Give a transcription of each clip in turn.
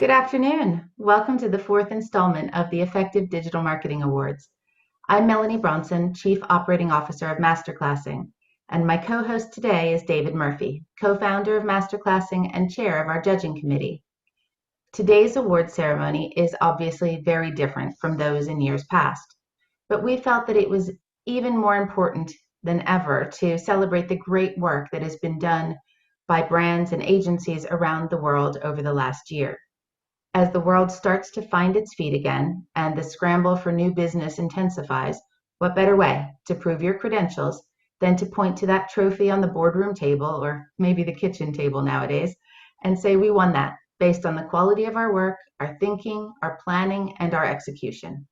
Good afternoon. Welcome to the fourth installment of the Effective Digital Marketing Awards. I'm Melyni Bronson, Chief Operating Officer of Masterclassing, and my co-host today is David Murphy, co-founder of Masterclassing and chair of our judging committee. Today's award ceremony is obviously very different from those in years past, but we felt that it was even more important than ever to celebrate the great work that has been done by brands and agencies around the world over the last year. As the world starts to find its feet again and the scramble for new business intensifies, what better way to prove your credentials than to point to that trophy on the boardroom table, or maybe the kitchen table nowadays, and say we won that based on the quality of our work, our thinking, our planning, and our execution.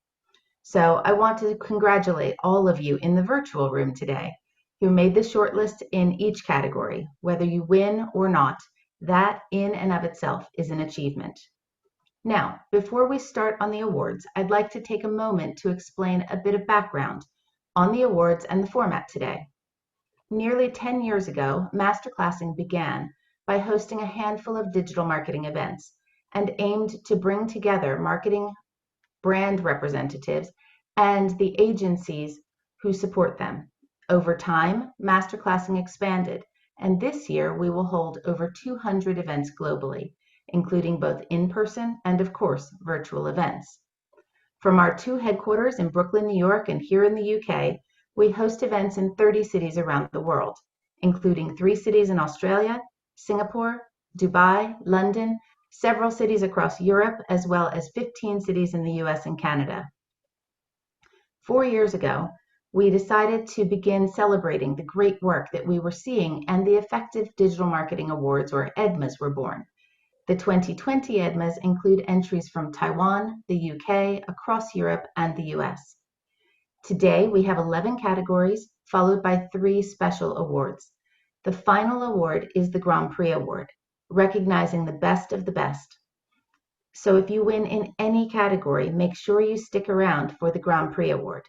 So I want to congratulate all of you in the virtual room today who made the shortlist in each category. Whether you win or not, that in and of itself is an achievement. Now, before we start on the awards, I'd like to take a moment to explain a bit of background on the awards and the format today. Nearly 10 years ago, Masterclassing began by hosting a handful of digital marketing events and aimed to bring together marketing brand representatives and the agencies who support them. Over time, Masterclassing expanded, and this year we will hold over 200 events globally, including both in-person and, of course, virtual events. From our two headquarters in Brooklyn, New York, and here in the UK, we host events in 30 cities around the world, including 3 cities in Australia, Singapore, Dubai, London, several cities across Europe, as well as 15 cities in the US and Canada. 4 years ago, we decided to begin celebrating the great work that we were seeing, and the Effective Digital Marketing Awards, or EDMAs, were born. The 2020 EDMAs include entries from Taiwan, the UK, across Europe, and the US. Today, we have 11 categories, followed by 3 special awards. The final award is the Grand Prix Award, recognizing the best of the best. So if you win in any category, make sure you stick around for the Grand Prix Award.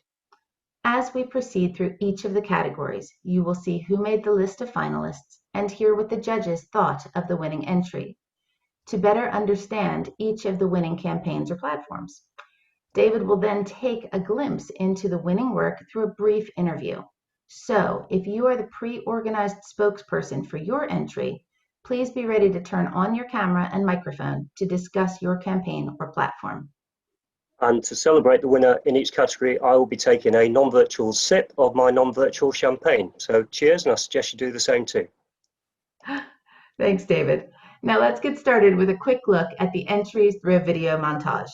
As we proceed through each of the categories, you will see who made the list of finalists and hear what the judges thought of the winning entry, to better understand each of the winning campaigns or platforms. David will then take a glimpse into the winning work through a brief interview. So if you are the pre-organized spokesperson for your entry, please be ready to turn on your camera and microphone to discuss your campaign or platform. And to celebrate the winner in each category, I will be taking a non-virtual sip of my non-virtual champagne. So cheers, and I suggest you do the same too. Thanks, David. Now let's get started with a quick look at the entries through a video montage.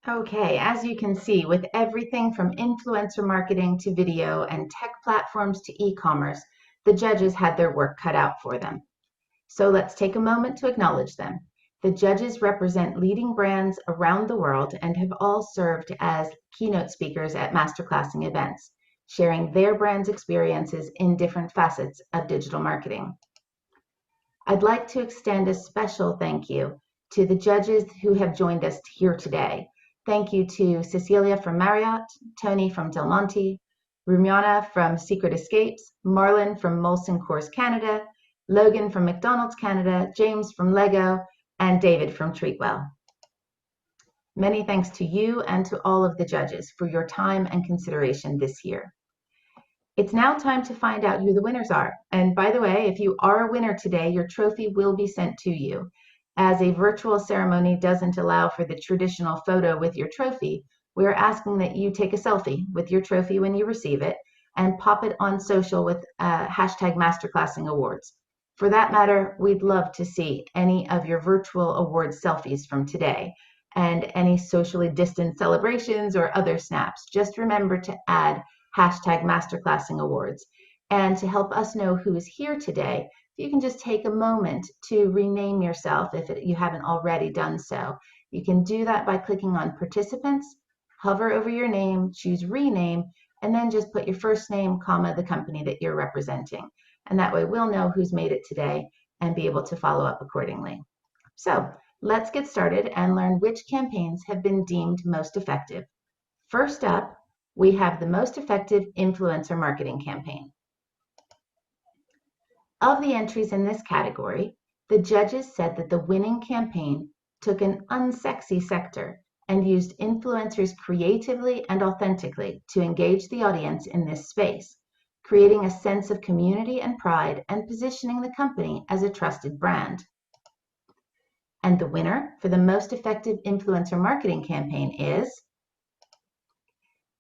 Okay, as you can see, with everything from influencer marketing to video and tech platforms to e-commerce, the judges had their work cut out for them. So let's take a moment to acknowledge them. The judges represent leading brands around the world and have all served as keynote speakers at Masterclassing events, sharing their brand's experiences in different facets of digital marketing. I'd like to extend a special thank you to the judges who have joined us here today. Thank you to Cecilia from Marriott, Tony from Del Monte, Rumiana from Secret Escapes, Marlon from Molson Coors Canada, Logan from McDonald's Canada, James from Lego, and David from Treatwell. Many thanks to you and to all of the judges for your time and consideration this year. It's now time to find out who the winners are. And by the way, if you are a winner today, your trophy will be sent to you. As a virtual ceremony doesn't allow for the traditional photo with your trophy, we are asking that you take a selfie with your trophy when you receive it and pop it on social with hashtag Masterclassing Awards. For that matter, we'd love to see any of your virtual awards selfies from today and any socially distant celebrations or other snaps. Just remember to add hashtag Masterclassing Awards. And to help us know who is here today, you can just take a moment to rename yourself if you haven't already done so. You can do that by clicking on Participants, hover over your name, choose Rename, and then just put your first name, comma, the company that you're representing. And that way we'll know who's made it today and be able to follow up accordingly. So let's get started and learn which campaigns have been deemed most effective. First up, we have the most effective influencer marketing campaign. Of the entries in this category, the judges said that the winning campaign took an unsexy sector and used influencers creatively and authentically to engage the audience in this space, creating a sense of community and pride and positioning the company as a trusted brand. And the winner for the most effective influencer marketing campaign is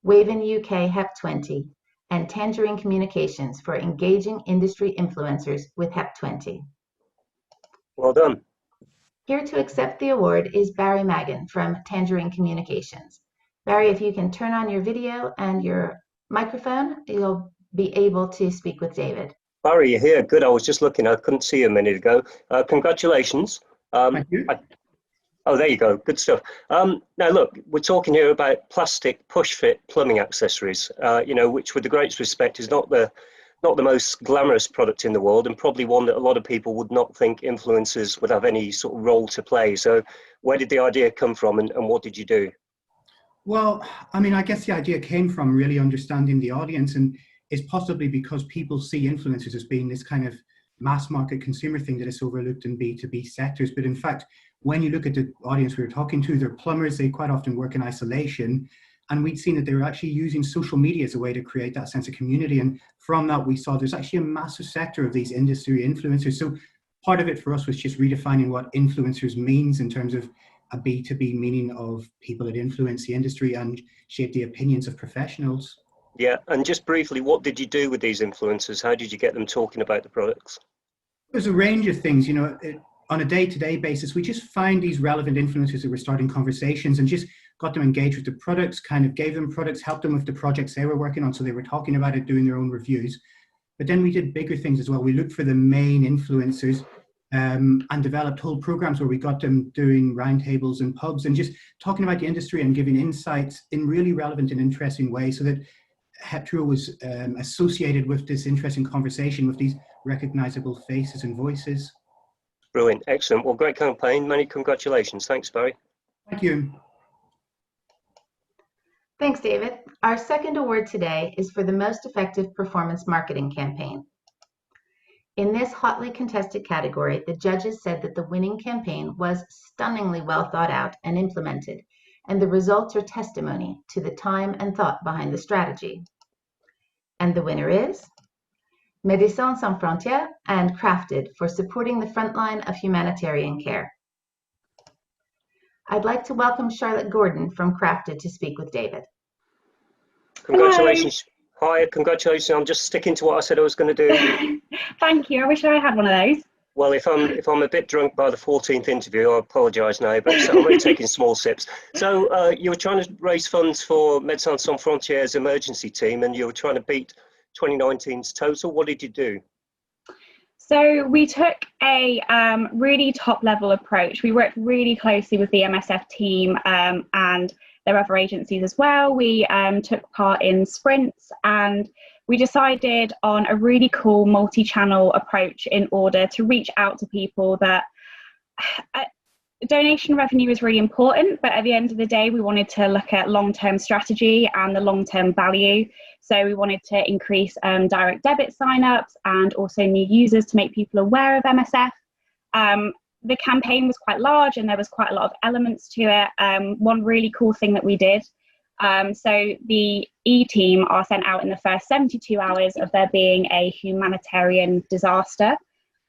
Waven UK HEP20 and Tangerine Communications for engaging industry influencers with HEP20. Well done. Here to accept the award is Barry Magan from Tangerine Communications. Barry, if you can turn on your video and your microphone, you'll be able to speak with David. Barry, you're here. Good. I was just looking. I couldn't see you a minute ago. Congratulations. Thank you. Oh, there you go. Good stuff. Now, look, we're talking here about plastic push-fit plumbing accessories, which, with the greatest respect, is not the most glamorous product in the world, and probably one that a lot of people would not think influencers would have any sort of role to play. So where did the idea come from, and what did you do? Well, I mean, I guess the idea came from really understanding the audience, and it's possibly because people see influencers as being this kind of mass market consumer thing that is overlooked in B2B sectors. But in fact, when you look at the audience we were talking to, they're plumbers, they quite often work in isolation. And we'd seen that they were actually using social media as a way to create that sense of community. And from that, we saw there's actually a massive sector of these industry influencers. So part of it for us was just redefining what influencers means in terms of a B2B meaning of people that influence the industry and shape the opinions of professionals. Yeah, and just briefly, what did you do with these influencers? How did you get them talking about the products? There's a range of things, on a day-to-day basis. We just find these relevant influencers that were starting conversations and just got them engaged with the products, kind of gave them products, helped them with the projects they were working on. So they were talking about it, doing their own reviews. But then we did bigger things as well. We looked for the main influencers and developed whole programs where we got them doing roundtables and pubs and just talking about the industry and giving insights in really relevant and interesting ways so that HEP20 was associated with this interesting conversation with these recognizable faces and voices. Brilliant. Excellent. Well, great campaign. Many congratulations. Thanks, Barry. Thank you. Thanks, David. Our second award today is for the most effective performance marketing campaign. In this hotly contested category, the judges said that the winning campaign was stunningly well thought out and implemented, and the results are testimony to the time and thought behind the strategy. And the winner is Médecins Sans Frontières and Crafted for supporting the frontline of humanitarian care. I'd like to welcome Charlotte Gordon from Crafted to speak with David. Congratulations. Hello. Hi, congratulations. I'm just sticking to what I said I was going to do. Thank you. I wish I had one of those. Well, if I'm a bit drunk by the 14th interview, I apologise now, but I'm only taking small sips. So you were trying to raise funds for Médecins Sans Frontières emergency team, and you were trying to beat 2019's total. What did you do? So we took a really top level approach. We worked really closely with the MSF team and their other agencies as well. We took part in sprints, and we decided on a really cool multi-channel approach in order to reach out to people that donation revenue is really important, but at the end of the day, we wanted to look at long-term strategy and the long-term value. So we wanted to increase direct debit signups and also new users to make people aware of MSF. the campaign was quite large and there was quite a lot of elements to it. One really cool thing that we did, so the E team are sent out in the first 72 hours of there being a humanitarian disaster.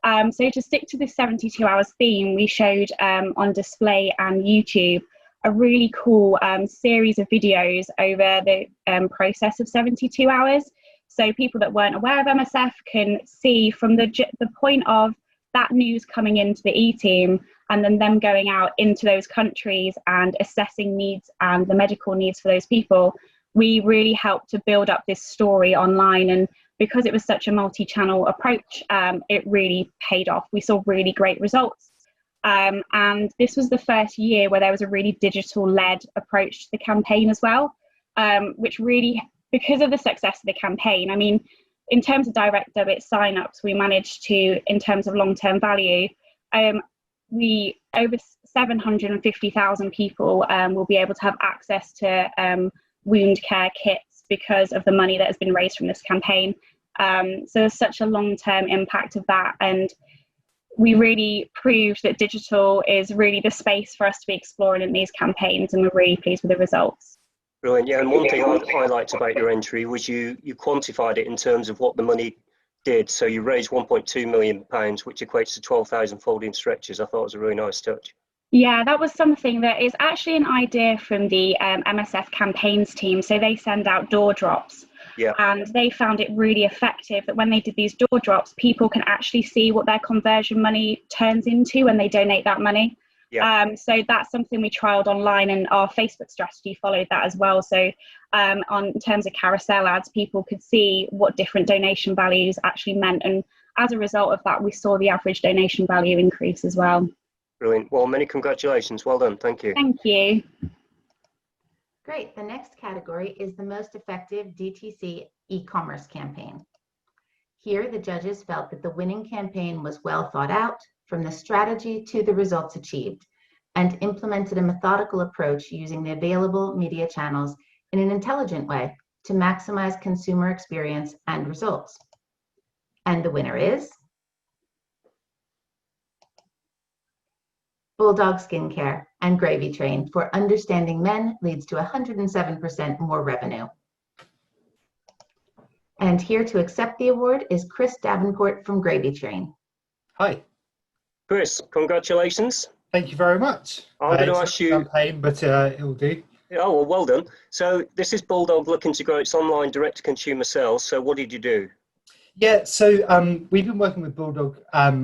So to stick to this 72 hours theme, we showed on display and YouTube a really cool series of videos over the process of 72 hours. So people that weren't aware of MSF can see from the point of that news coming into the E-team and then them going out into those countries and assessing needs and the medical needs for those people. We really helped to build up this story online, and because it was such a multi-channel approach, it really paid off. We saw really great results. And this was the first year where there was a really digital-led approach to the campaign as well, which really, because of the success of the campaign, I mean, in terms of direct debit sign-ups, we managed to, in terms of long-term value, over 750,000 people will be able to have access to wound care kits because of the money that has been raised from this campaign. So there's such a long-term impact of that, and we really proved that digital is really the space for us to be exploring in these campaigns, and we're really pleased with the results. Brilliant. Yeah, and one thing I liked about your entry was you quantified it in terms of what the money did. So you raised £1.2 million, which equates to 12,000 folding stretchers. I thought it was a really nice touch. Yeah, that was something that is actually an idea from the MSF campaigns team. So they send out door drops. Yeah. And they found it really effective that when they did these door drops, people can actually see what their conversion money turns into when they donate that money. Yeah. So that's something we trialed online, and our Facebook strategy followed that as well. So in terms of carousel ads, people could see what different donation values actually meant. And as a result of that, we saw the average donation value increase as well. Brilliant. Well, many congratulations. Well done. Thank you. Thank you. Great. The next category is the most effective DTC e-commerce campaign. Here, the judges felt that the winning campaign was well thought out, from the strategy to the results achieved, and implemented a methodical approach using the available media channels in an intelligent way to maximize consumer experience and results. And the winner is Bulldog Skincare and Gravy Train for Understanding Men Leads to 107% More Revenue. And here to accept the award is Chris Davenport from Gravy Train. Hi. Chris, congratulations. Thank you very much. I'm going to ask you. Campaign, but it'll do. Oh, well done. So this is Bulldog looking to grow its online direct-to-consumer sales. So what did you do? Yeah, so we've been working with Bulldog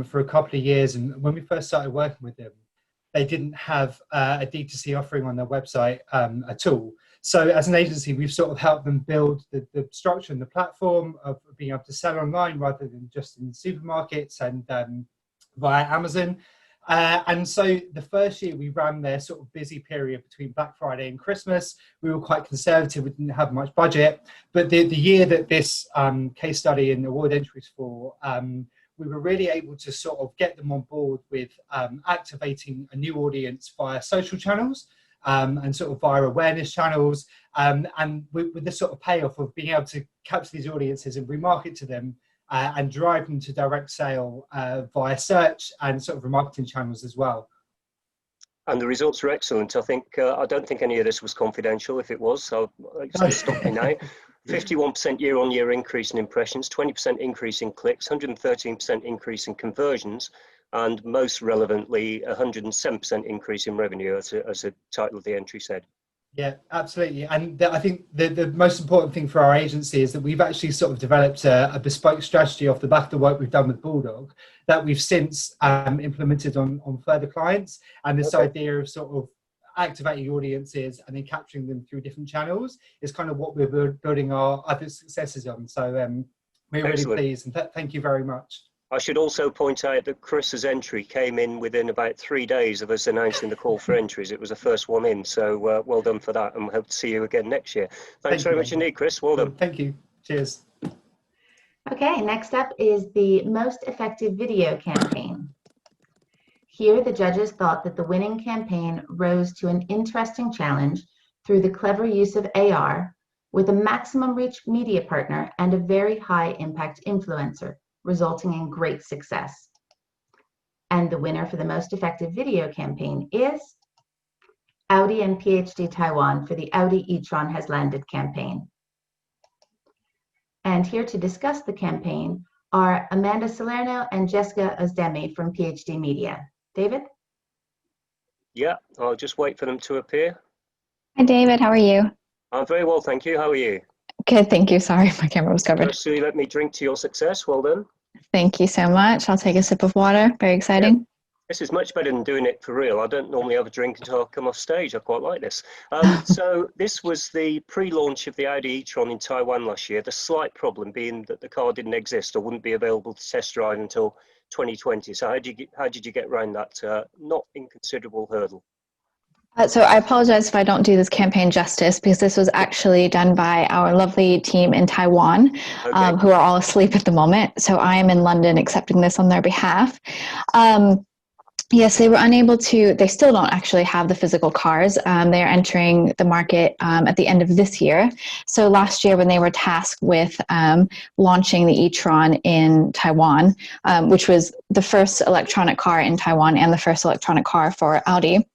for a couple of years, and when we first started working with them, they didn't have a D2C offering on their website at all. So as an agency, we've sort of helped them build the structure and the platform of being able to sell online rather than just in supermarkets and via Amazon. And so the first year we ran their sort of busy period between Black Friday and Christmas. We were quite conservative, we didn't have much budget. But the year that this case study and award entries for, we were really able to sort of get them on board with activating a new audience via social channels and sort of via awareness channels. And with this sort of payoff of being able to capture these audiences and remarket to them and drive them to direct sale via search and sort of remarketing channels as well. And the results are excellent. I think I don't think any of this was confidential. If it was, so stop me now. 51% year-on-year increase in impressions, 20% increase in clicks, 113% increase in conversions, and most relevantly, 107% increase in revenue, as the title of the entry said. Yeah, absolutely. And I think the most important thing for our agency is that we've actually sort of developed a bespoke strategy off the back of the work we've done with Bulldog that we've since implemented on further clients. And this idea of sort of activating audiences and then capturing them through different channels is kind of what we're building our other successes on. So we're really pleased, and thank you very much. I should also point out that Chris's entry came in within about 3 days of us announcing the call for entries. It was the first one in, so well done for that, and we hope to see you again next year. Thanks very much indeed, Chris. Well done. Thank you. Cheers. Okay, next up is the most effective video campaign. Here, the judges thought that the winning campaign rose to an interesting challenge through the clever use of AR with a maximum reach media partner and a very high impact influencer, resulting in great success. And the winner for the most effective video campaign is Audi and PhD Taiwan for the Audi e-tron has landed campaign. And here to discuss the campaign are Amanda Salerno and Jessica Ozdemi from PhD Media. David? Yeah, I'll just wait for them to appear. Hi, David. How are you? I'm very well, thank you. How are you? Good, thank you. Sorry, my camera was covered. Firstly, let me drink to your success. Well done. Thank you so much. I'll take a sip of water. Very exciting. Yeah. This is much better than doing it for real. I don't normally have a drink until I come off stage. I quite like this. So this was the pre-launch of the Audi e-tron in Taiwan last year. The slight problem being that the car didn't exist or wouldn't be available to test drive until 2020. So how did you get around that not inconsiderable hurdle? So I apologize if I don't do this campaign justice, because this was actually done by our lovely team in Taiwan, who are all asleep at the moment. So I am in London accepting this on their behalf. Yes, they were unable to, they still don't actually have the physical cars. They are entering the market at the end of this year. So last year when they were tasked with launching the e-tron in Taiwan, which was the first electronic car in Taiwan and the first electronic car for Audi,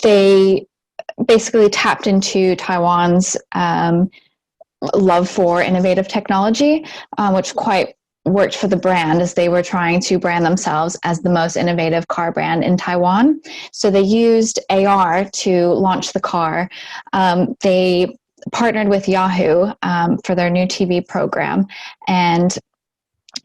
they basically tapped into Taiwan's love for innovative technology, which quite worked for the brand, as they were trying to brand themselves as the most innovative car brand in Taiwan. So they used AR to launch the car. They partnered with Yahoo for their new TV program and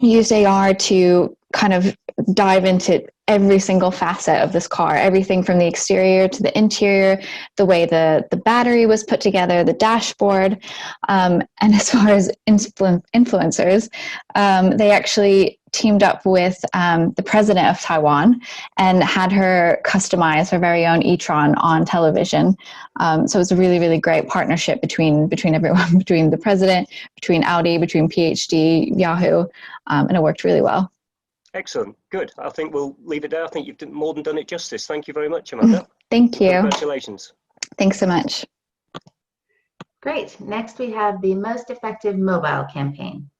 used AR to kind of dive into every single facet of this car, everything from the exterior to the interior, the way the battery was put together, the dashboard. And as far as influencers, they actually teamed up with the president of Taiwan and had her customize her very own e-tron on television. So it was a really, really great partnership between everyone, between the president, between Audi, between PhD, Yahoo, and it worked really well. Excellent. Good. I think we'll leave it there. I think you've more than done it justice. Thank you very much, Amanda. Thank you. Congratulations. Thanks so much. Great. Next, we have the most effective mobile campaign.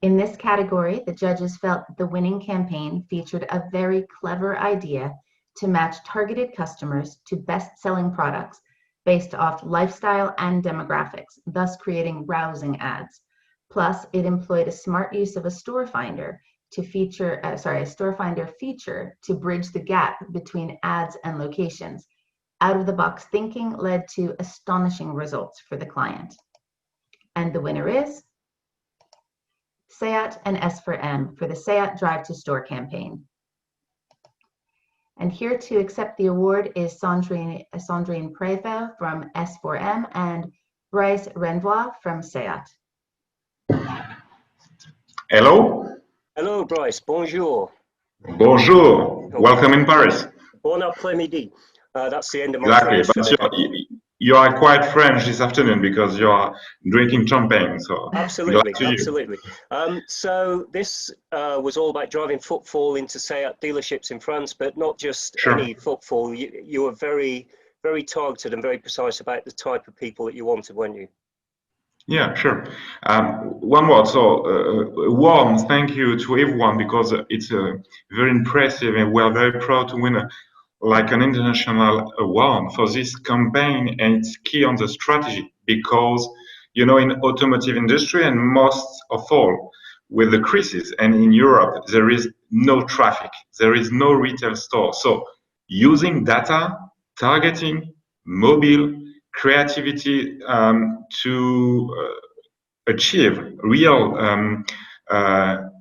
In this category, the judges felt that the winning campaign featured a very clever idea to match targeted customers to best-selling products based off lifestyle and demographics, thus creating rousing ads. Plus, it employed a smart use of a store finder to feature, a store finder feature to bridge the gap between ads and locations. Out-of-the-box thinking led to astonishing results for the client. And the winner is SEAT and S4M for the SEAT Drive to Store campaign. And here to accept the award is Sandrine Prévost from S4M and Bryce Renvois from SEAT. Hello. Hello, Bryce. Bonjour. Bonjour. Welcome in Paris. Bon après-midi. That's the end of my French. But you are quite French this afternoon because you are drinking champagne. So absolutely. So this was all about driving footfall into SEAT dealerships in France, but not just any footfall. You were very, very targeted and very precise about the type of people that you wanted, weren't you? Yeah, sure. One word. So, warm thank you to everyone because it's very impressive, and we are very proud to win an international award for this campaign. And it's key on the strategy because, in automotive industry and most of all with the crisis, and in Europe there is no traffic, there is no retail store. So, using data, targeting, mobile, creativity to achieve real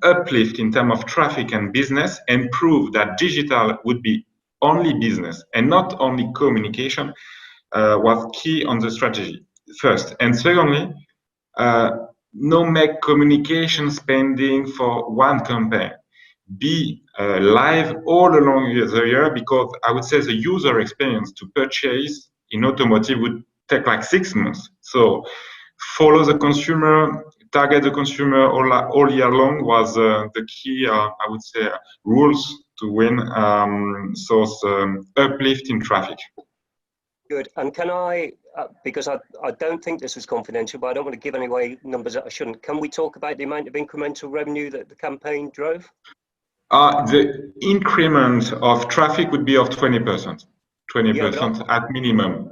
uplift in terms of traffic and business, and prove that digital would be only business and not only communication was key on the strategy first. And secondly, no make communication spending for one campaign. Be live all along the year, because I would say the user experience to purchase in automotive would take like 6 months. So follow the consumer, target the consumer all year long was the key, I would say, rules to win uplift in traffic. Good. And can I, because I don't think this was confidential, but I don't want to give away numbers that I shouldn't. Can we talk about the amount of incremental revenue that the campaign drove? The increment of traffic would be of 20%, 20% Yeah, at minimum.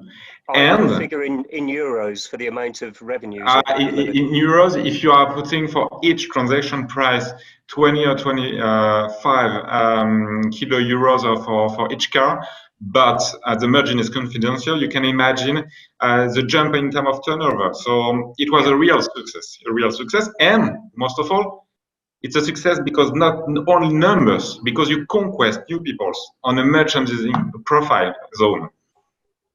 I have a And figure in euros for the amount of revenues. in euros, if you are putting for each transaction price 20 or 25 kilo euros for each car, but the margin is confidential, you can imagine the jump in terms of turnover. So it was a real success. And most of all, it's a success because not only numbers, because you conquest new peoples on a merchandising profile zone.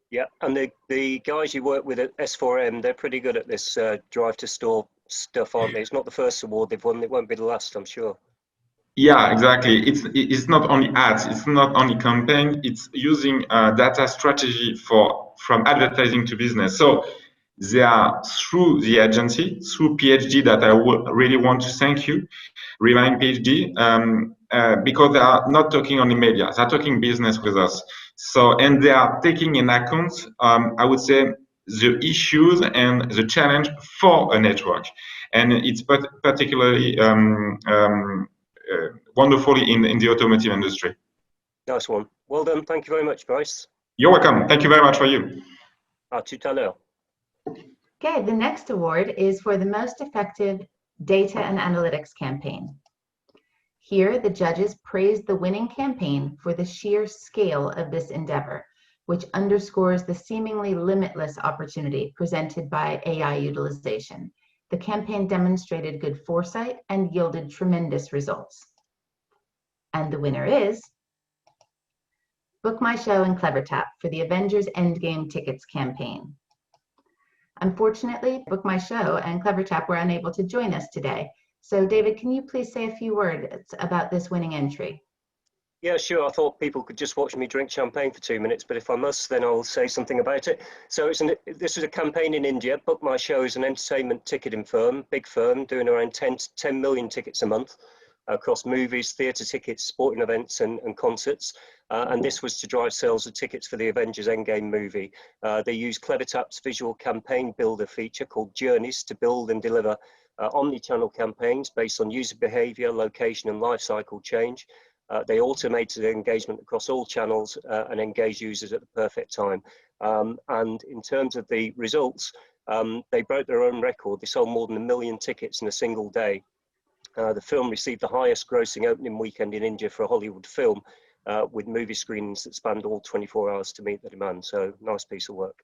Yeah, and the guys you work with at S4M, they're pretty good at this drive to store stuff, aren't they? It's not the first award they've won, it won't be the last, I'm sure. Yeah, exactly. It's not only ads, it's not only campaign, it's using data strategy from advertising to business. So they are through the agency, through PhD, that I really want to thank you, Remind PhD, because they are not talking only media, they're talking business with us. So, and they are taking in account, I would say, the issues and the challenge for a network. And it's particularly wonderfully in the automotive industry. Nice one. Well done. Thank you very much, Bryce. You're welcome. Thank you very much for you. À tout à l'heure. Okay, the next award is for the most effective data and analytics campaign. Here, the judges praised the winning campaign for the sheer scale of this endeavor, which underscores the seemingly limitless opportunity presented by AI utilization. The campaign demonstrated good foresight and yielded tremendous results. And the winner is Book My Show and CleverTap for the Avengers Endgame Tickets campaign. Unfortunately, Book My Show and CleverTap were unable to join us today. So David, can you please say a few words about this winning entry? Yeah, sure. I thought people could just watch me drink champagne for 2 minutes, but if I must, then I'll say something about it. So this is a campaign in India. Book My Show is an entertainment ticketing firm, big firm, doing around 10 million tickets a month across movies, theatre tickets, sporting events and concerts. And this was to drive sales of tickets for the Avengers Endgame movie. They use CleverTap's visual campaign builder feature called Journeys to build and deliver omni-channel campaigns based on user behavior, location and life cycle change. They automated engagement across all channels and engage users at the perfect time. And in terms of the results, they broke their own record. They sold more than 1 million tickets in a single day. The film received the highest grossing opening weekend in India for a Hollywood film, with movie screenings that spanned all 24 hours to meet the demand. So nice piece of work.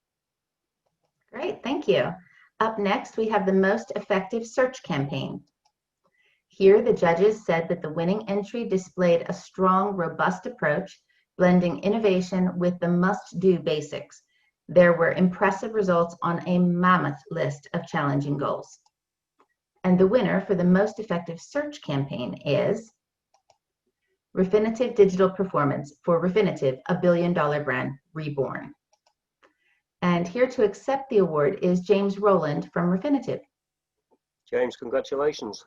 Great, thank you. Up next, we have the most effective search campaign. Here, the judges said that the winning entry displayed a strong, robust approach, blending innovation with the must-do basics. There were impressive results on a mammoth list of challenging goals. And the winner for the most effective search campaign is Refinitiv Digital Performance for Refinitiv, a billion-dollar brand reborn. And here to accept the award is James Rowland from Refinitiv. James, congratulations.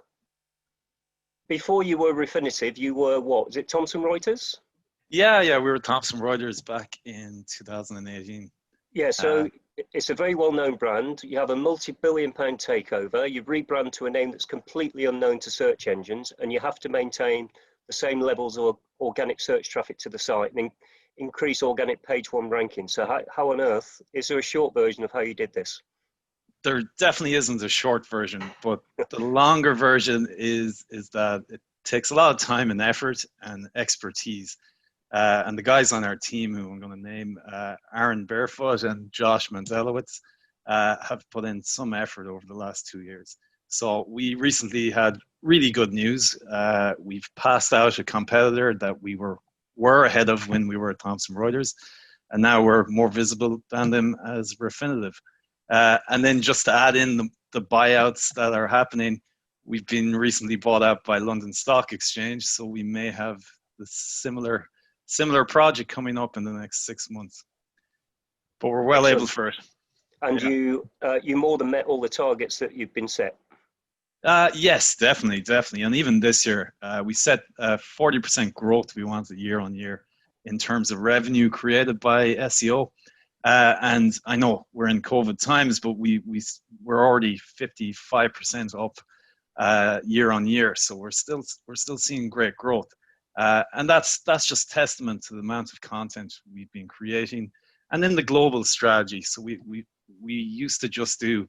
Before you were Refinitiv, you were what? Was it Thomson Reuters? Yeah, we were Thomson Reuters back in 2018. Yeah, so it's a very well-known brand. You have a multi-billion-pound takeover. You rebrand to a name that's completely unknown to search engines, and you have to maintain the same levels of organic search traffic to the site and increase organic page one ranking. So how on earth, is there a short version of how you did this? There definitely isn't a short version, but the longer version is that it takes a lot of time and effort and expertise. And the guys on our team, who I'm going to name, Aaron Barefoot and Josh Manzelowitz, have put in some effort over the last 2 years. So we recently had really good news. We've passed out a competitor that we were ahead of when we were at Thomson Reuters, and now we're more visible than them as Refinitiv. And then just to add in the buyouts that are happening, we've been recently bought out by London Stock Exchange, so we may have the similar project coming up in the next 6 months. But we're well able for it. And yeah. You more than met all the targets that you've been set? Yes, definitely. And even this year, we set 40% growth we wanted year on year in terms of revenue created by SEO. And I know we're in COVID times, but we're already 55% up year on year. So we're still seeing great growth. And that's just testament to the amount of content we've been creating. And then the global strategy. So we used to just do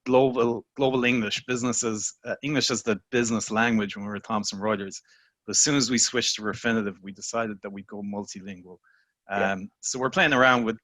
global English businesses, English as the business language when we were Thomson Reuters. But as soon as we switched to Refinitiv, we decided that we'd go multilingual. So we're playing around with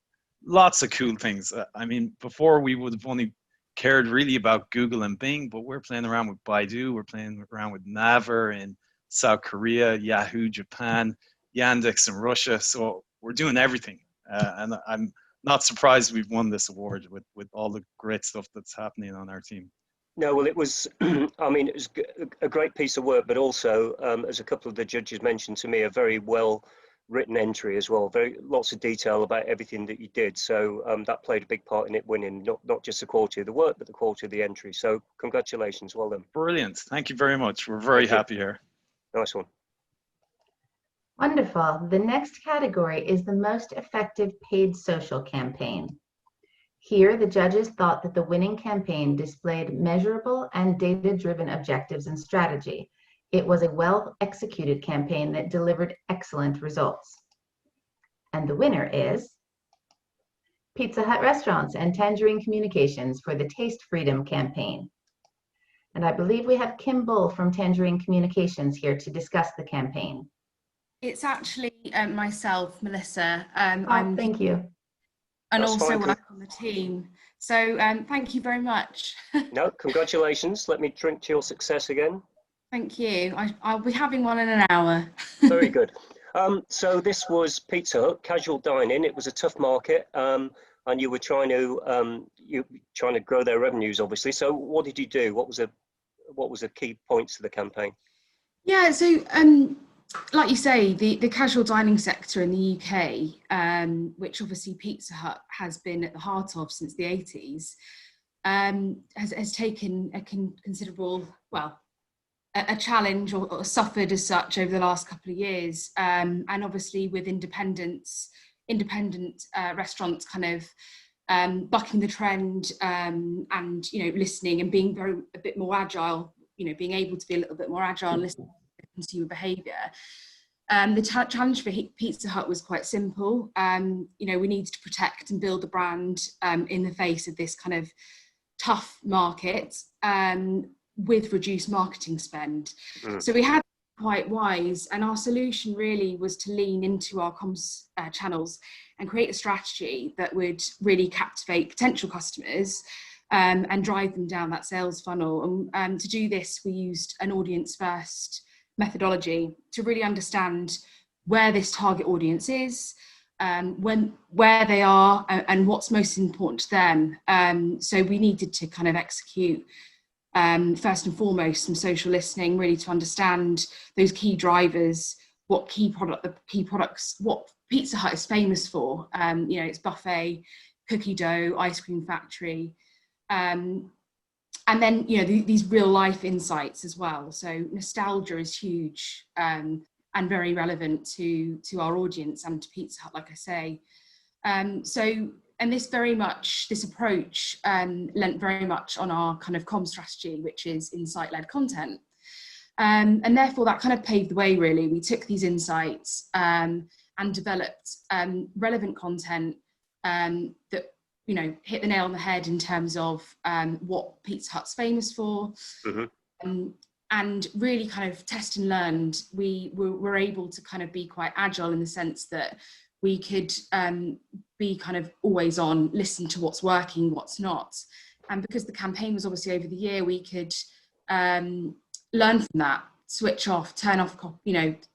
lots of cool things. I mean, before we would have only cared really about Google and Bing, but we're playing around with Baidu, we're playing around with Naver in South Korea, Yahoo Japan, Yandex in Russia. So we're doing everything. And I'm not surprised we've won this award with all the great stuff that's happening on our team. No, well, it was, I mean, it was a great piece of work, but also, as a couple of the judges mentioned to me, a very well written entry as well. Lots of detail about everything that you did. So that played a big part in it winning, not just the quality of the work, but the quality of the entry. So congratulations, well done. Brilliant. Thank you very much. We're very happy here. Nice one. Wonderful. The next category is the most effective paid social campaign. Here, the judges thought that the winning campaign displayed measurable and data-driven objectives and strategy. It was a well-executed campaign that delivered excellent results. And the winner is Pizza Hut Restaurants and Tangerine Communications for the Taste Freedom campaign. And I believe we have Kim Bull from Tangerine Communications here to discuss the campaign. It's actually myself, Melissa. Thank you. And That's also fine. work on the team. So thank you very much. No, congratulations. Let me drink to your success again. Thank you. I'll be having one in an hour. Very good. So this was Pizza Hut, casual dining. It was a tough market, and you were trying to grow their revenues, obviously. So what did you do? What was the key points to the campaign? Yeah, so like you say, the casual dining sector in the UK, which obviously Pizza Hut has been at the heart of since the 80s, has taken a considerable, a challenge or suffered as such over the last couple of years. And obviously with independent restaurants kind of bucking the trend and, listening and being a bit more agile, being able to be a little bit more agile and listening to consumer behaviour. The challenge for Pizza Hut was quite simple. We needed to protect and build the brand in the face of this kind of tough market with reduced marketing spend. So we had quite wise, and our solution really was to lean into our comms channels and create a strategy that would really captivate potential customers and drive them down that sales funnel. And to do this, we used an audience first methodology to really understand where this target audience is, where they are, and what's most important to them. So we needed to kind of execute first and foremost some social listening, really to understand those key drivers, what products, what Pizza Hut is famous for. It's buffet, cookie dough, ice cream factory, and then these real life insights as well. So nostalgia is huge and very relevant to our audience and to Pizza Hut, like I say. And this approach lent very much on our kind of comm strategy, which is insight-led content. And therefore that kind of paved the way, really. We took these insights and developed relevant content that, hit the nail on the head in terms of what Pizza Hut's famous for. And really kind of test and learned. We were able to kind of be quite agile in the sense that we could be kind of always on, listen to what's working, what's not. And because the campaign was obviously over the year, we could learn from that, switch off, turn off,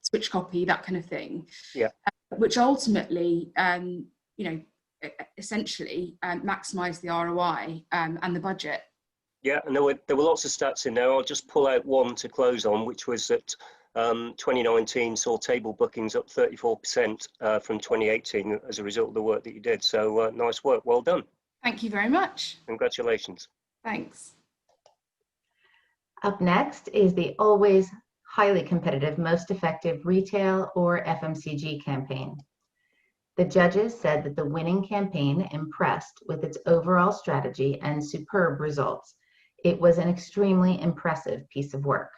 switch copy, that kind of thing. Yeah. Which ultimately, essentially maximise the ROI and the budget. Yeah, and there were lots of stats in there. I'll just pull out one to close on, which was that 2019 saw table bookings up 34% from 2018 as a result of the work that you did. So nice work, well done. Thank you very much. Congratulations. Thanks. Up next is the always highly competitive most effective retail or FMCG campaign. The judges said that the winning campaign impressed with its overall strategy and superb results. It was an extremely impressive piece of work.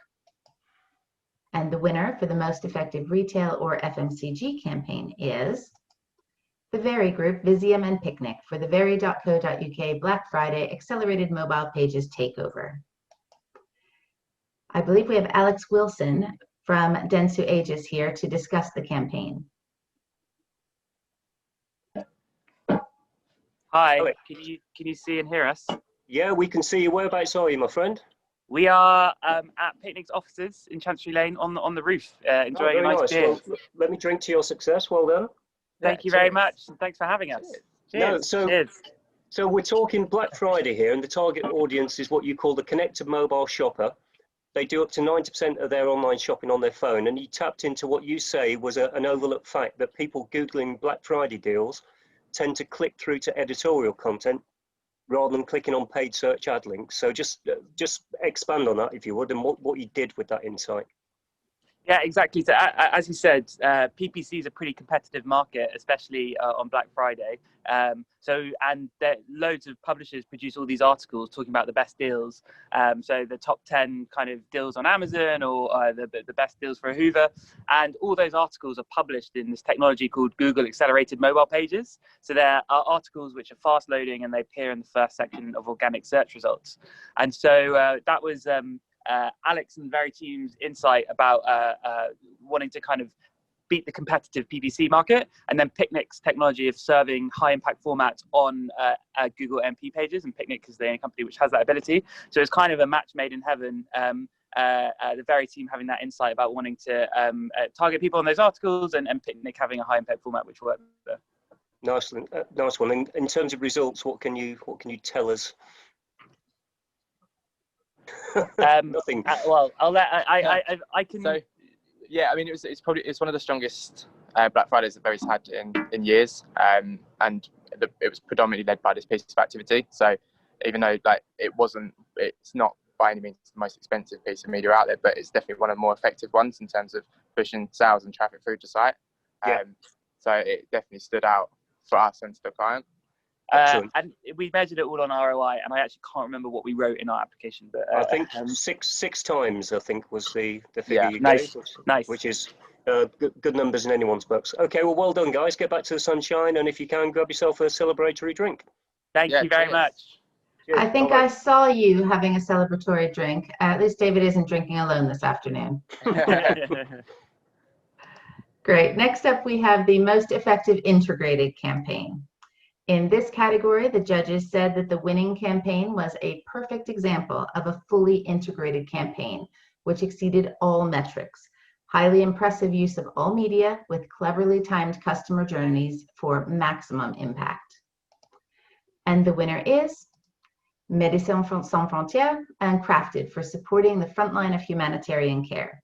And the winner for the most effective retail or FMCG campaign is the Very Group, Visium and Picnic for the very.co.uk Black Friday Accelerated Mobile Pages Takeover. I believe we have Alex Wilson from Dentsu Aegis here to discuss the campaign. Hi, can you see and hear us? Yeah, we can see you. Whereabouts are you, my friend? We are at Picnic's offices in Chancery Lane on the roof, enjoying a nice beer. Well, let me drink to your success. Well done. Thank you very much, and thanks for having us. Cheers. So we're talking Black Friday here, and the target audience is what you call the connected mobile shopper. They do up to 90% of their online shopping on their phone, and you tapped into what you say was an overlooked fact that people Googling Black Friday deals tend to click through to editorial content rather than clicking on paid search ad links. So just expand on that, if you would, and what you did with that insight. Yeah, exactly. So as you said, PPC is a pretty competitive market, especially on Black Friday. And loads of publishers produce all these articles talking about the best deals. So the top 10 kind of deals on Amazon, or the best deals for a Hoover. And all those articles are published in this technology called Google Accelerated Mobile Pages. So there are articles which are fast loading, and they appear in the first section of organic search results. And so that was Alex and the Very team's insight about wanting to kind of beat the competitive PPC market, and then Picnic's technology of serving high impact formats on Google MP pages, and Picnic is the only company which has that ability. So it's kind of a match made in heaven. The Very team having that insight about wanting to target people on those articles, and Picnic having a high impact format which worked there. Nice one. In terms of results, what can you tell us? Nothing. Well, I'll let I can. So, yeah, I mean, it's one of the strongest Black Fridays that Very's had in years, and it was predominantly led by this piece of activity. So, even though it's not by any means the most expensive piece of media outlet, but it's definitely one of the more effective ones in terms of pushing sales and traffic through to site. So it definitely stood out for us and to the client. And we measured it all on ROI, and I actually can't remember what we wrote in our application, but I think six times I think was the figure you gave, which is good numbers in anyone's books. Okay, well done guys. Get back to the sunshine, and if you can, grab yourself a celebratory drink. Thank you very much. Cheers. I think I saw you having a celebratory drink. At least David isn't drinking alone this afternoon. Great. Next up, we have the most effective integrated campaign. In this category, the judges said that the winning campaign was a perfect example of a fully integrated campaign, which exceeded all metrics. Highly impressive use of all media with cleverly timed customer journeys for maximum impact. And the winner is Médecins Sans Frontières and Crafted for supporting the front line of humanitarian care.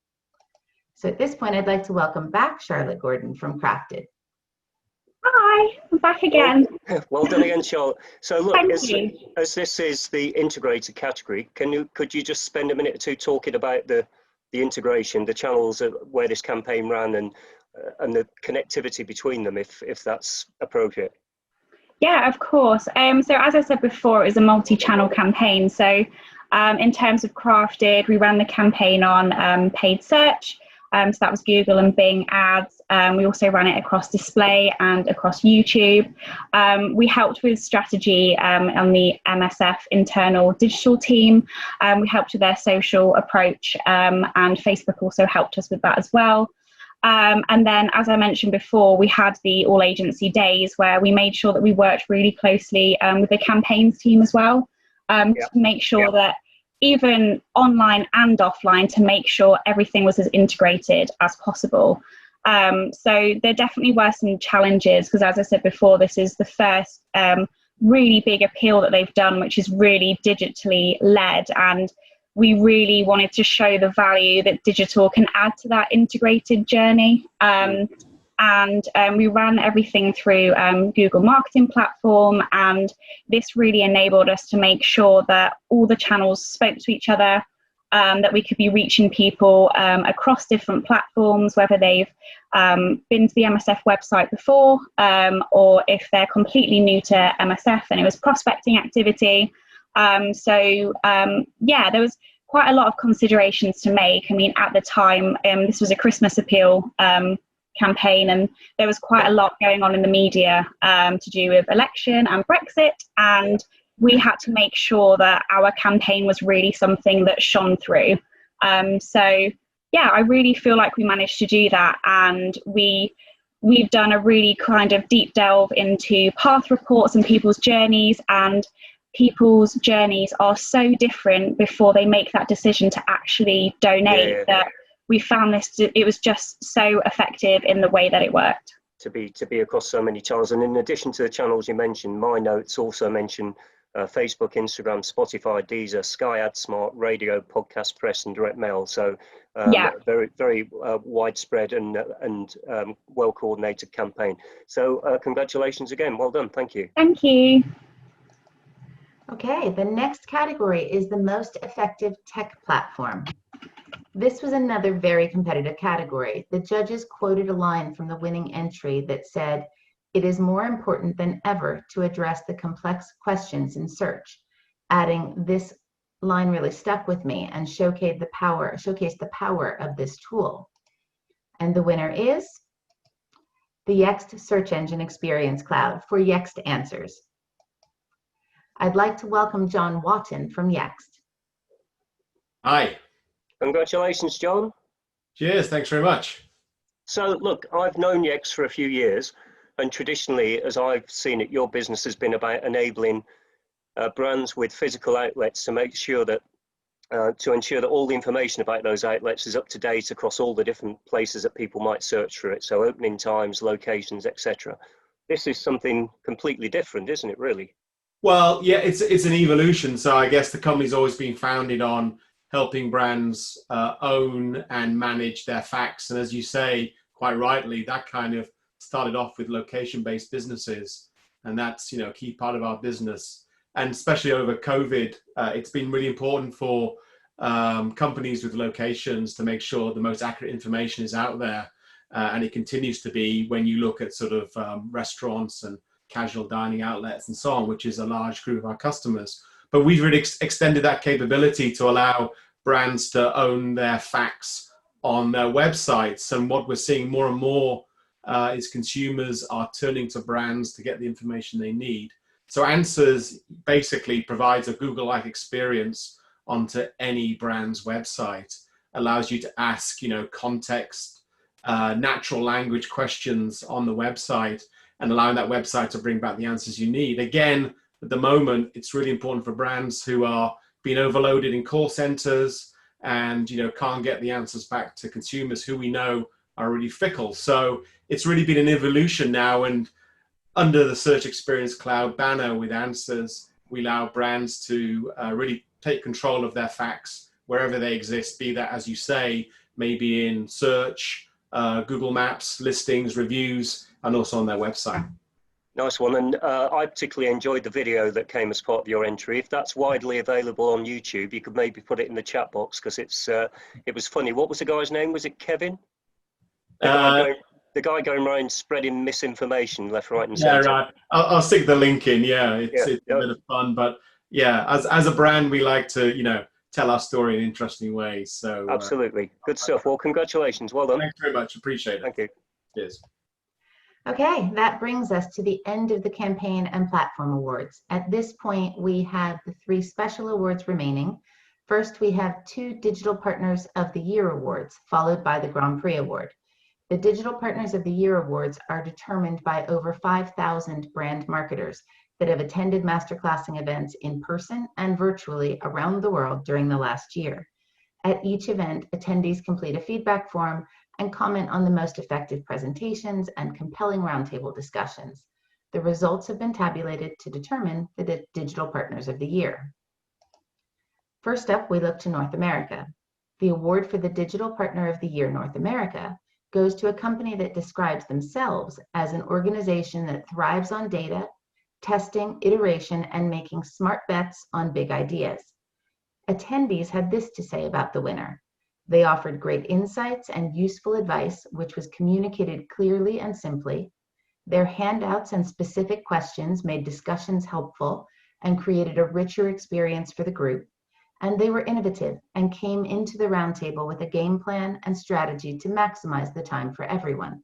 So at this point, I'd like to welcome back Charlotte Gordon from Crafted. Hi, I'm back again. Well done again, Charlotte. So look, as this is the integrated category, could you just spend a minute or two talking about the integration, the channels where this campaign ran, and the connectivity between them, if that's appropriate? Yeah, of course. So as I said before, it was a multi-channel campaign. So in terms of Crafted, we ran the campaign on paid search. So that was Google and Bing ads. We also ran it across display and across YouTube. We helped with strategy on the MSF internal digital team. We helped with their social approach, and Facebook also helped us with that as well. And then, as I mentioned before, we had the all agency days where we made sure that we worked really closely with the campaigns team as well, to make sure that even online and offline, to make sure everything was as integrated as possible. So there definitely were some challenges, because as I said before, this is the first really big appeal that they've done, which is really digitally led, and we really wanted to show the value that digital can add to that integrated journey. And we ran everything through Google Marketing Platform, and this really enabled us to make sure that all the channels spoke to each other, that we could be reaching people across different platforms, whether they've been to the MSF website before, or if they're completely new to MSF and it was prospecting activity. Yeah, there was quite a lot of considerations to make. I mean, at the time, this was a Christmas appeal campaign, and there was quite a lot going on in the media to do with election and Brexit, and we had to make sure that our campaign was really something that shone through. So yeah, I really feel like we managed to do that, and we've done a really kind of deep delve into path reports and people's journeys, and people's journeys are so different before they make that decision to actually donate, that we found this, it was just so effective in the way that it worked. To be across so many channels. And in addition to the channels you mentioned, my notes also mention Facebook, Instagram, Spotify, Deezer, Sky AdSmart, radio, podcast, press, and direct mail. So very, very widespread and well coordinated campaign. So congratulations again. Well done. Thank you. Thank you. Okay, the next category is the most effective tech platform. This was another very competitive category. The judges quoted a line from the winning entry that said, "It is more important than ever to address the complex questions in search," adding, "This line really stuck with me and showcased the power of this tool." And the winner is the Yext Search Engine Experience Cloud for Yext Answers. I'd like to welcome John Watton from Yext. Hi. Congratulations, John. Cheers, thanks very much. So look, I've known Yext for a few years, and traditionally, as I've seen it, your business has been about enabling brands with physical outlets to make sure that, to ensure that all the information about those outlets is up to date across all the different places that people might search for it. So opening times, locations, etc. This is something completely different, isn't it, really? Well, yeah, it's an evolution. So I guess the company's always been founded on helping brands own and manage their facts. And as you say, quite rightly, that kind of started off with location-based businesses. And that's, a key part of our business. And especially over COVID, it's been really important for companies with locations to make sure the most accurate information is out there. And it continues to be when you look at sort of restaurants and casual dining outlets and so on, which is a large group of our customers. But we've really extended that capability to allow brands to own their facts on their websites. And what we're seeing more and more is consumers are turning to brands to get the information they need. So Answers basically provides a Google-like experience onto any brand's website, allows you to ask, context, natural language questions on the website, and allowing that website to bring back the answers you need. Again, at the moment, it's really important for brands who are being overloaded in call centers and can't get the answers back to consumers who we know are really fickle. So it's really been an evolution now, and under the Search Experience Cloud banner with Answers, we allow brands to really take control of their facts wherever they exist, be that, as you say, maybe in search, Google Maps, listings, reviews, and also on their website. Nice one. And I particularly enjoyed the video that came as part of your entry. If that's widely available on YouTube, you could maybe put it in the chat box, because it was funny. What was the guy's name? Was it Kevin? The guy going around spreading misinformation left, right, and centre. Yeah, right. I'll stick the link in. Yeah, it's a bit of fun, but yeah, as a brand, we like to tell our story in interesting ways. So absolutely, good stuff. Well, congratulations. Well done. Thanks very much. Appreciate it. Thank you. Cheers. Okay, that brings us to the end of the campaign and platform awards. At this point, we have the 3 special awards remaining. First, we have 2 Digital Partners of the Year awards, followed by the Grand Prix Award. The Digital Partners of the Year awards are determined by over 5,000 brand marketers that have attended Masterclassing events in person and virtually around the world during the last year. At each event, attendees complete a feedback form and comment on the most effective presentations and compelling roundtable discussions. The results have been tabulated to determine the Digital Partners of the Year. First up, we look to North America. The award for the Digital Partner of the Year North America goes to a company that describes themselves as an organization that thrives on data, testing, iteration, and making smart bets on big ideas. Attendees had this to say about the winner. They offered great insights and useful advice, which was communicated clearly and simply. Their handouts and specific questions made discussions helpful and created a richer experience for the group. and they were innovative and came into the roundtable with a game plan and strategy to maximize the time for everyone.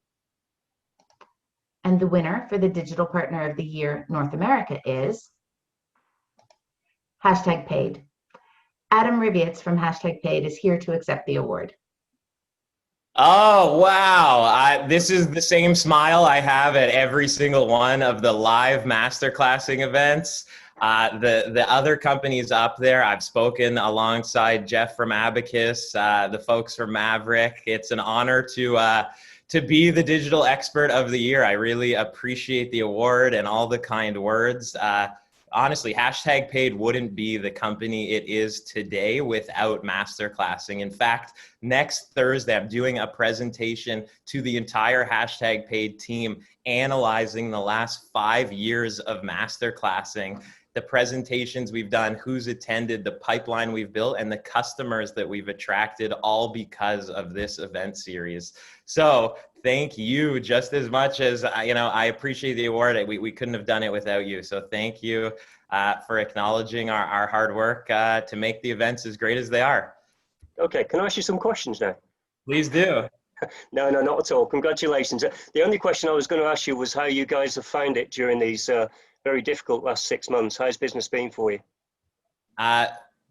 And the winner for the Digital Partner of the Year North America is #Paid. Adam Rivietz from #Paid is here to accept the award. Oh, wow. This is the same smile I have at every single one of the live masterclassing events. The other companies up there, I've spoken alongside Jeff from Abacus, the folks from Maverick. It's an honor to be the digital expert of the year. I really appreciate the award and all the kind words. Honestly, #Paid wouldn't be the company it is today without Masterclassing. In fact, next Thursday, I'm doing a presentation to the entire #Paid team, analyzing the last 5 years of Masterclassing, the presentations we've done, who's attended, the pipeline we've built, and the customers that we've attracted, all because of this event series. So thank you just as much as, I appreciate the award. We couldn't have done it without you. So thank you for acknowledging our hard work to make the events as great as they are. Okay, can I ask you some questions now? Please do. No, not at all. Congratulations. The only question I was going to ask you was how you guys have found it during these very difficult last 6 months. How's business been for you?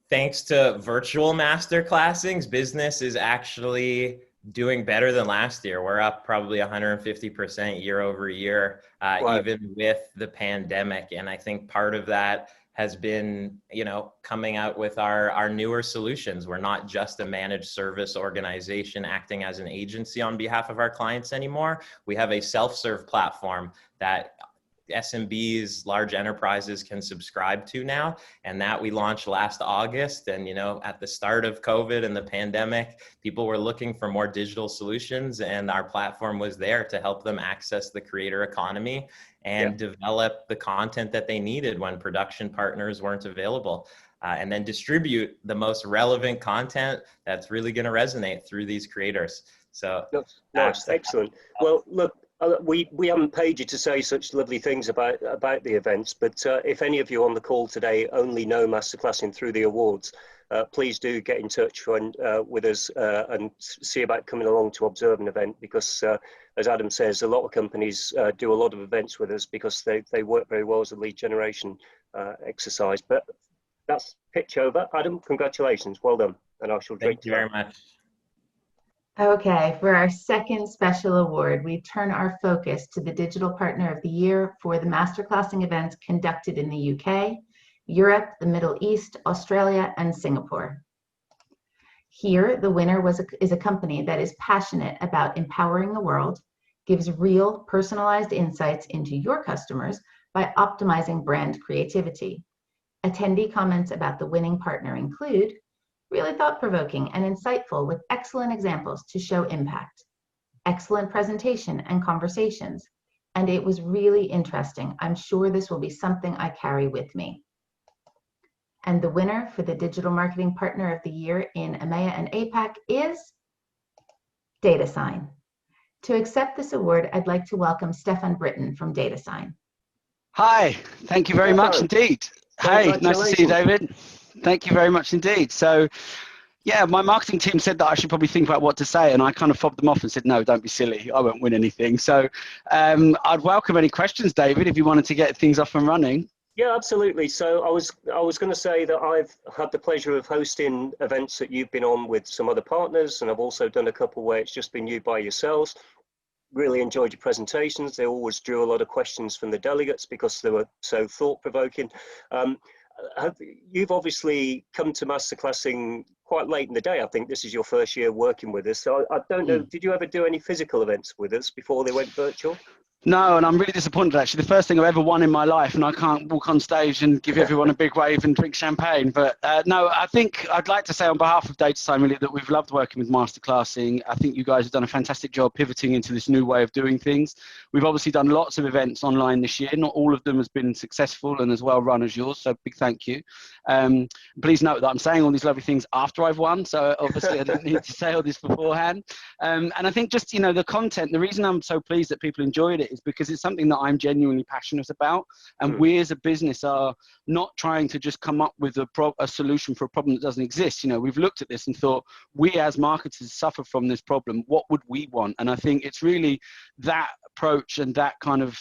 Thanks to virtual masterclassings, business is actually doing better than last year. We're up probably 150% year over year, Wow. even with the pandemic. And I think part of that has been, coming out with our newer solutions. We're not just a managed service organization acting as an agency on behalf of our clients anymore. We have a self-serve platform that SMBs, large enterprises can subscribe to now, and that we launched last August. And at the start of COVID and the pandemic, people were looking for more digital solutions, and our platform was there to help them access the creator economy and develop the content that they needed when production partners weren't available, and then distribute the most relevant content that's really going to resonate through these creators. So nice, excellent. Well, look, we haven't paid you to say such lovely things about the events, but if any of you on the call today only know Masterclassing through the awards, please do get in touch with us and see about coming along to observe an event, because as Adam says, a lot of companies do a lot of events with us because they work very well as a lead generation exercise. But that's pitch over. Adam, congratulations, well done, and I shall drink. Thank you very much. Okay, for our second special award, we turn our focus to the Digital Partner of the Year for the Masterclassing events conducted in the UK, Europe, the Middle East, Australia, and Singapore. Here, the winner is a company that is passionate about empowering the world, gives real personalized insights into your customers by optimizing brand creativity. Attendee comments about the winning partner include really thought-provoking and insightful with excellent examples to show impact, excellent presentation and conversations, and it was really interesting. I'm sure this will be something I carry with me. And the winner for the Digital Marketing Partner of the Year in EMEA and APAC is DataSign. To accept this award, I'd like to welcome Stefan Britton from DataSign. Hi, thank you very much indeed. Hey, nice to see you, David. Thank you very much indeed. So, yeah, my marketing team said that I should probably think about what to say, and I kind of fobbed them off and said, no, don't be silly. I won't win anything. So I'd welcome any questions, David, if you wanted to get things off and running. Yeah, absolutely. So I was going to say that I've had the pleasure of hosting events that you've been on with some other partners, and I've also done a couple where it's just been you by yourselves. Really enjoyed your presentations. They always drew a lot of questions from the delegates because they were so thought-provoking. You've obviously come to Masterclassing quite late in the day. I think this is your first year working with us. So I don't know, did you ever do any physical events with us before they went virtual? No, and I'm really disappointed actually. The first thing I've ever won in my life, and I can't walk on stage and give everyone a big wave and drink champagne. But no, I think I'd like to say on behalf of DataSign really that we've loved working with Masterclassing. I think you guys have done a fantastic job pivoting into this new way of doing things. We've obviously done lots of events online this year. Not all of them has been successful and as well run as yours, so big thank you. Please note that I'm saying all these lovely things after I've won, so obviously I didn't need to say all this beforehand. And I think just, the content, the reason I'm so pleased that people enjoyed it it is because it's something that I'm genuinely passionate about. And we as a business are not trying to just come up with a solution for a problem that doesn't exist. You know, we've looked at this and thought, we as marketers suffer from this problem. What would we want? And I think it's really that approach and that kind of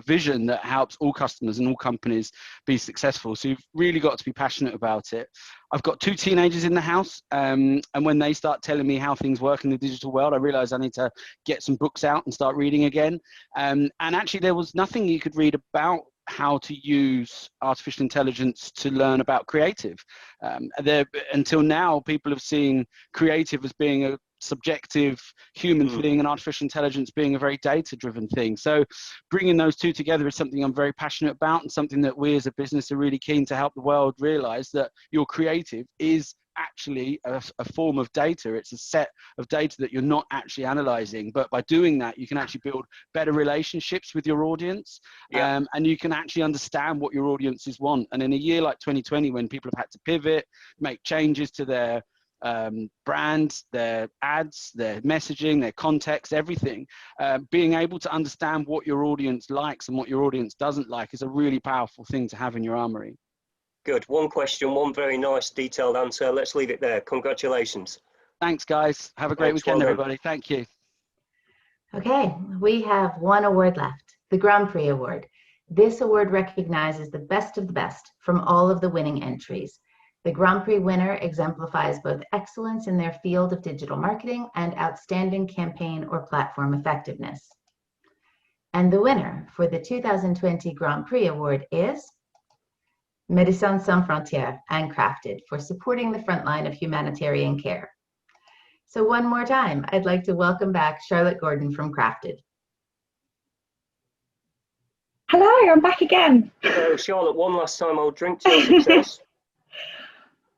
vision that helps all customers and all companies be successful. So you've really got to be passionate about it. I've got 2 teenagers in the house, and when they start telling me how things work in the digital world, I realize I need to get some books out and start reading again. And actually, there was nothing you could read about how to use artificial intelligence to learn about creative. Until now, people have seen creative as being a subjective human thing and artificial intelligence being a very data-driven thing. So bringing those two together is something I'm very passionate about, and something that we as a business are really keen to help the world realize, that your creative is actually a form of data. It's a set of data that you're not actually analyzing, but by doing that you can actually build better relationships with your audience. And you can actually understand what your audiences want. And in a year like 2020, when people have had to pivot, make changes to their brands, their ads, their messaging, their context, everything, being able to understand what your audience likes and what your audience doesn't like is a really powerful thing to have in your armory. Good. One question, one very nice detailed answer. Let's leave it there. Congratulations. Thanks, guys. Have a great weekend, everybody. Thank you. Okay, we have one award left, the Grand Prix Award. This award recognizes the best of the best from all of the winning entries. The Grand Prix winner exemplifies both excellence in their field of digital marketing and outstanding campaign or platform effectiveness. And the winner for the 2020 Grand Prix Award is Médecins Sans Frontières and Crafted for supporting the front line of humanitarian care. So one more time, I'd like to welcome back Charlotte Gordon from Crafted. Hello, I'm back again. So Charlotte, one last time, I'll drink to your success.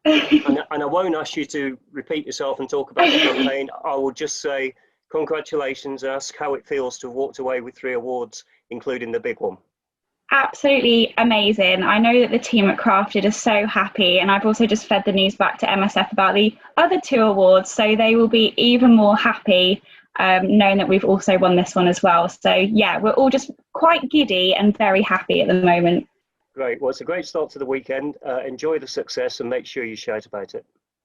and I won't ask you to repeat yourself and talk about the campaign. I will just say congratulations, ask how it feels to have walked away with 3 awards, including the big one. Absolutely amazing. I know that the team at Crafted are so happy, and I've also just fed the news back to MSF about the other 2 awards, so they will be even more happy knowing that we've also won this one as well. So yeah, we're all just quite giddy and very happy at the moment. Great. Well, it's a great start to the weekend. Enjoy the success and make sure you shout about it.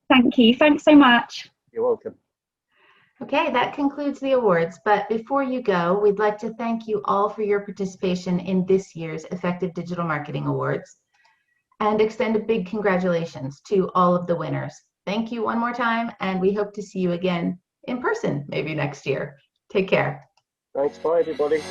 Thank you. Thanks so much. You're welcome. Okay, that concludes the awards. But before you go, we'd like to thank you all for your participation in this year's Effective Digital Marketing Awards and extend a big congratulations to all of the winners. Thank you one more time, and we hope to see you again in person, maybe next year. Take care. Thanks. Bye, everybody.